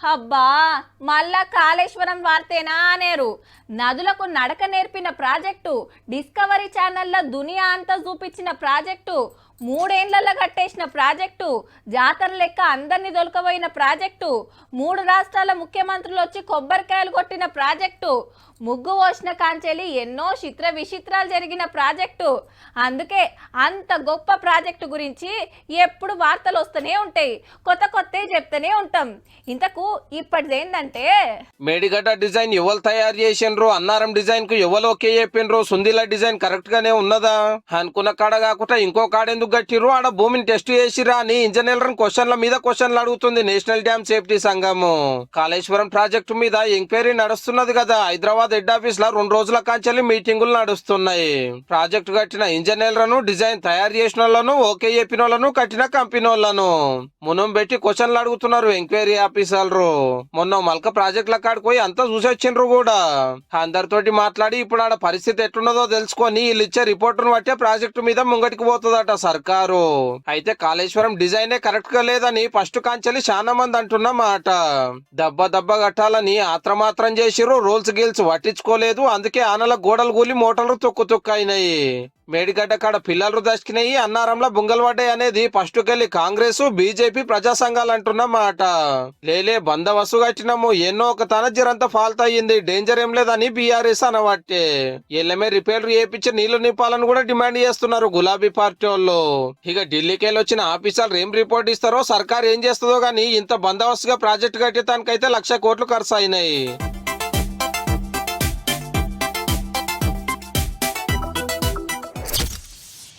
అబ్బా మళ్ళా కాళేశ్వరం వార్తేనా అనేరు. నదులకు నడక నేర్పిన ప్రాజెక్టు, డిస్కవరీ ఛానల్లో దునియా అంతా చూపించిన ప్రాజెక్టు, 3 ఏళ్లలో కట్టేసిన ప్రాజెక్టు, జాతర లెక్క అందరినీ దొలకబోయిన ప్రాజెక్టు, 3 రాష్ట్రాల ముఖ్యమంత్రులు వచ్చి కొబ్బరికాయలు కొట్టిన ప్రాజెక్టు, ముగ్గు పోసిన కాంచెలి ఎన్నో చిత్ర విచిత్రాలు జరిగిన ప్రాజెక్టు. అందుకే అంత గొప్ప ప్రాజెక్టు గురించి ఎప్పుడు వార్తలు వస్తూనే ఉంటాయి, కొత్త కొత్తవి చెప్తూనే ఉంటాం. ఇంతకు ఇప్పటిదేందంటే మేడిగడ్డ డిజైన్ ఎవరు తయారు చేసిండ్రు, అన్నారం డిజైన్ కు ఎవరు ఓకే చెప్పిండ్రు, సుందిల డిజైన్ కరెక్ట్ గానే ఉన్నదా అనుకున్న కాడ కాకుండా ఇంకో కాడ ఎందుకు గట్టిర్రు, ఆడ భూమిని టెస్ట్ చేసిరా అని ఇంజనీర్లను క్వశ్చన్ల మీద క్వశ్చన్లు అడుగుతుంది నేషనల్ డ్యామ్ సేఫ్టీ సంఘము. కాళేశ్వరం ప్రాజెక్టు మీద ఎంక్వైరీ నడుస్తున్నది కదా. హైదరాబాద్ హెడ్ ఆఫీస్ లో 2 రోజుల కాంచెల్లి మీటింగులు నడుస్తున్నాయి. ప్రాజెక్టు కట్టిన ఇంజనీర్లను, డిజైన్ తయారు చేసిన వాళ్ళను, ఓకే చెప్పిన వాళ్ళను, కట్టిన కంపెనీ వాళ్ళను మునం పెట్టి క్వశ్చన్లు అడుగుతున్నారు ఎంక్వైరీ ఆఫీసర్లు. మొన్న మల్క ప్రాజెక్టుల కాడికి పోయి అంతా చూసొచ్చిండ్రు కూడా. అందరితోటి మాట్లాడి ఇప్పుడు ఆడ పరిస్థితి ఎట్లున్నదో తెలుసుకొని వీళ్ళు ఇచ్చే రిపోర్టును బట్టే ప్రాజెక్టు మీద ముంగటికి పోతుందట సర్కారు. అయితే కాళేశ్వరం డిజైనే కరెక్ట్ గా లేదని ఫస్ట్ కాంచెల్లి చాలా మంది అంటున్న మాట. దెబ్బ కట్టాలని ఆత్రమాత్రం చేసిర్రు, రూల్స్ గిల్స్ పట్టించుకోలేదు. అందుకే ఆనల గోడలు కూలి మోటార్లు తొక్కు అయినాయి. మేడిగడ్డ కాడ పిల్లలు దశకినాయి, అన్నారంలో బుంగలు పడ్డాయి అనేది ఫస్ట్కెళ్ళి కాంగ్రెస్, బీజేపీ, ప్రజా సంఘాలు అంటున్న మాట. లేలే బందవస్తు కట్టినాము, ఎన్నో ఒక తన జరంతా ఫాల్ట్ అయ్యింది, డేంజర్ ఏం లేదని బీఆర్ఎస్ అనబట్టే ఎల్లమే రిపేర్లు చేపించి నీళ్లు నింపాలని కూడా డిమాండ్ చేస్తున్నారు గులాబీ పార్టీ వాళ్ళు. ఇక ఢిల్లీకి వెళ్ళి వచ్చిన ఆఫీసర్లు ఏం రిపోర్ట్ ఇస్తారో, సర్కార్ ఏం చేస్తుందో గానీ ఇంత బందోబస్తుగా ప్రాజెక్టు కట్టేదానికైతే 1,00,000 కోట్లు ఖర్చు అయినాయి.